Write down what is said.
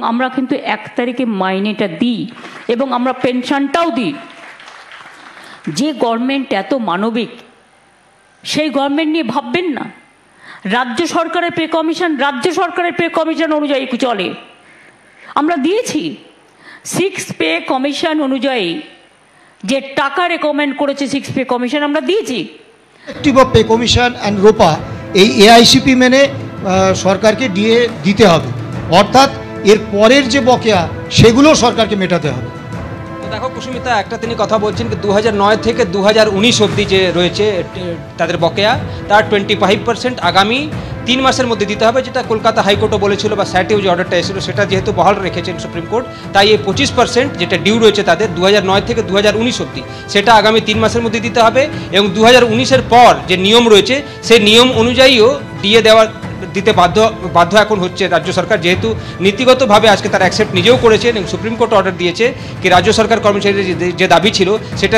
আমরা কিন্তু 1 তারিখে মাইনেটা দিই এবং আমরা পেনশনটাও দিই। যে গভর্নমেন্ট এত মানবিক সেই গভর্নমেন্ট নিয়ে ভাববেন না। রাজ্য সরকারের পে কমিশন অনুযায়ী চলে। আমরা দিয়েছি 6 পে কমিশন অনুযায়ী যে টাকা রেকমেন্ড করেছে 6 পে কমিশন আমরা দিয়েছি। Active of pay commission and রোপা এই এআইসিপি মেনে সরকারকে দিতে হবে, অর্থাৎ এর পরের যে বকেয়া সেগুলো সরকারকে মেটাতে হবে। দেখো কুসুমিতা, একটা তিনি কথা বলছেন কি 2009 থেকে 2019 অবধি যে রয়েছে তাদের বকেয়া তার 25% আগামী 3 মাসের মধ্যে দিতে হবে, যেটা কলকাতা হাইকোর্টও বলেছিল বা স্যাটেও যে অর্ডারটা এসেছিল সেটা যেহেতু বহাল রেখেছেন সুপ্রিম কোর্ট, তাই এই 25% যেটা ডিউ রয়েছে তাদের 2009 থেকে 2019 অবধি সেটা আগামী 3 মাসের মধ্যে দিতে হবে। এবং 2019-এর পর যে নিয়ম রয়েছে সেই নিয়ম অনুযায়ীও দিতে বাধ্য এখন হচ্ছে রাজ্য সরকার, যেহেতু নীতিগতভাবে আজকে তারা অ্যাকসেপ্ট নিজেও করেছেন এবং সুপ্রিম কোর্ট অর্ডার দিয়েছে কি রাজ্য সরকার কর্মচারীদের যে দাবি ছিল সেটা